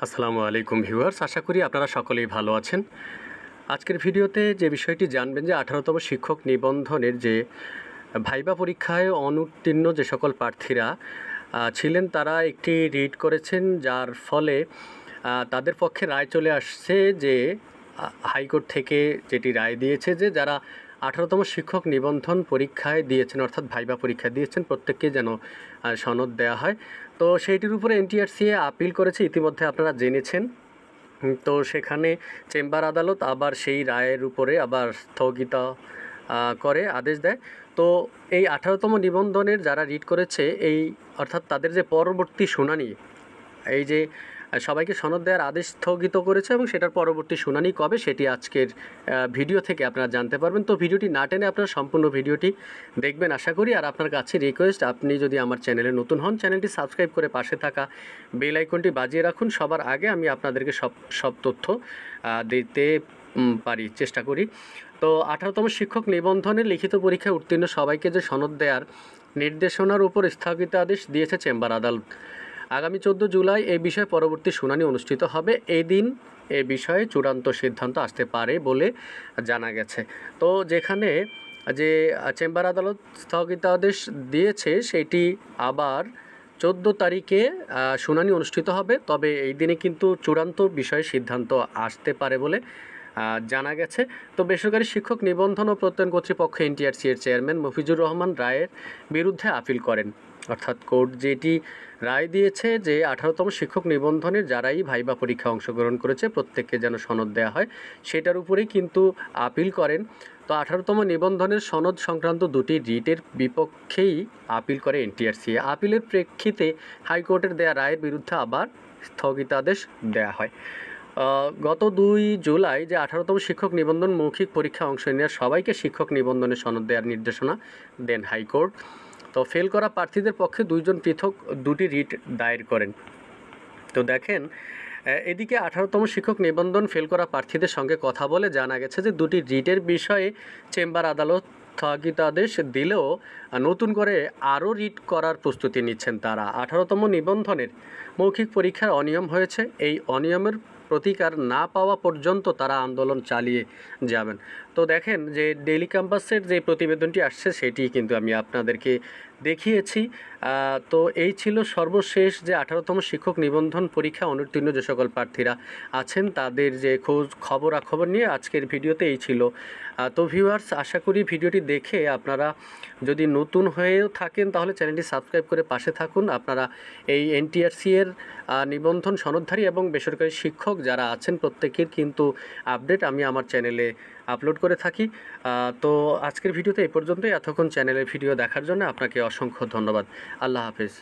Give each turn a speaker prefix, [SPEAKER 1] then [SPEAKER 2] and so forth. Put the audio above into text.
[SPEAKER 1] আসসালামু আলাইকুম ভিউয়ার্স, আশা করি আপনারা সকলেই ভালো আছেন। আজকের ভিডিওতে যে বিষয়টি জানবেন যে 18তম শিক্ষক নিবন্ধনের যে ভাইবা পরীক্ষায় অনুত্তীর্ণ যে সকল প্রার্থীরা ছিলেন তারা একটি রিট করেছেন, যার ফলে তাদের পক্ষে রায় চলে আসছে যে হাইকোর্ট থেকে যেটি রায় দিয়েছে যে যারা 18তম শিক্ষক নিবন্ধন পরীক্ষায় দিয়েছেন অর্থাৎ ভাইবা পরীক্ষা দিয়েছেন প্রত্যেককে যেন সনদ দেওয়া হয়। তো সেইটির উপরে এনটিআরসিএ আপিল করেছে, ইতিমধ্যে আপনারা জেনেছেন। তো সেখানে চেম্বার আদালত আবার সেই রায়ের উপরে আবার স্থগিত করে আদেশ দেয়। তো এই 18তম নিবন্ধনের যারা রিট করেছে এই অর্থাৎ তাদের যে পরবর্তী শুনানি, এই যে সবাইকে সনদ দেওয়ার আদেশ স্থগিত করেছে এবং সেটার পরবর্তী শুনানি কবে সেটি আজকের ভিডিও থেকে আপনারা জানতে পারবেন। তো ভিডিওটি না টেনে আপনারা সম্পূর্ণ ভিডিওটি দেখবেন আশা করি। আর আপনার কাছে রিকোয়েস্ট, আপনি যদি আমার চ্যানেলে নতুন হন চ্যানেলটি সাবস্ক্রাইব করে পাশে থাকা বেল আইকনটি বাজিয়ে রাখুন। সবার আগে আমি আপনাদেরকে সব তথ্য দিতে চেষ্টা করি। তো 18তম শিক্ষক নিবন্ধনের লিখিত পরীক্ষায় উত্তীর্ণ সবাইকে যে সনদ দেওয়ার নির্দেশনার উপর স্থগিতাদেশ দিয়েছে চেম্বার আদালত। আগামী 14 জুলাই এই বিষয়ে পরবর্তী শুনানি অনুষ্ঠিত হবে। এই দিন এ বিষয়ে চূড়ান্ত সিদ্ধান্ত আসতে পারে বলে জানা গেছে। তো যেখানে যে চেম্বার আদালত স্থগিতাদেশ দিয়েছে সেটি আবার 14 তারিখে শুনানি অনুষ্ঠিত হবে। তবে এই দিনে কিন্তু চূড়ান্ত বিষয়ে সিদ্ধান্ত আসতে পারে বলে জানা গেছে। তো বেসরকারি শিক্ষক নিবন্ধন ও প্রত্যয়ন কর্তৃপক্ষ এনটিআরসি এর চেয়ারম্যান মফিজুর রহমান রায়ের বিরুদ্ধে আপিল করেন। অর্থাৎ কোর্ট যেটি রায় দিয়েছে যে 18তম শিক্ষক নিবন্ধনের যারাই ভাইবা পরীক্ষায় অংশগ্রহণ করেছে প্রত্যেককে যেন সনদ দেওয়া হয়, সেটার উপরেই কিন্তু আপিল করেন। তো 18তম নিবন্ধনের সনদ সংক্রান্ত দুটি রিটের বিপক্ষেই আপিল করে এনটিআরসি। আপিলের প্রেক্ষিতে হাইকোর্টের দেয়া রায়ের বিরুদ্ধে আবার স্থগিতাদেশ দেওয়া হয়। গত 2 জুলাই যে 18তম শিক্ষক নিবন্ধন মৌখিক পরীক্ষায় অংশ নেওয়া সবাইকে শিক্ষক নিবন্ধনের সনদ দেওয়ার নির্দেশনা দেন হাইকোর্ট। তো ফেল করা প্রার্থীদের পক্ষে দুইজন পৃথক দুটি রিট দায়ের করেন। তো দেখেন, এদিকে 18তম শিক্ষক নিবন্ধন ফেল করা প্রার্থীদের সঙ্গে কথা বলে জানা গেছে যে দুটি রিটের বিষয়ে চেম্বার আদালত স্থগিতাদেশ দিলেও নতুন করে আরও রিট করার প্রস্তুতি নিচ্ছেন তারা। 18তম নিবন্ধনের মৌখিক পরীক্ষার অনিয়ম হয়েছে, এই অনিয়মের প্রতিকার না পাওয়া পর্যন্ত তারা আন্দোলন চালিয়ে যাবেন। তো দেখেন যে ডেইলি ক্যাম্পাসের যে প্রতিবেদনটি আসছে সেটি কিন্তু আমি আপনাদেরকে দেখিয়েছি। তো এই ছিল সর্বশেষ যে 18তম শিক্ষক নিবন্ধন পরীক্ষা অনুত্তীর্ণ যে সকল প্রার্থীরা আছেন তাদের যে খবরাখবর নিয়ে আজকের ভিডিওতে এই ছিল। তো ভিউয়ার্স, আশা করি ভিডিওটি দেখে আপনারা যদি নতুন হয়েও থাকেন তাহলে চ্যানেলটি সাবস্ক্রাইব করে পাশে থাকুন। আপনারা এই এনটিআরসি এর নিবন্ধন সনদধারী এবং বেসরকারি শিক্ষক যারা আছেন প্রত্যেকের কিন্তু আপডেট আমি আমার চ্যানেলে আপলোড করে থাকি। তো আজকের ভিডিওতে এই পর্যন্তই। এতক্ষণ চ্যানেলের ভিডিও দেখার জন্য আপনাকে অসংখ্য ধন্যবাদ। আল্লাহ হাফেজ।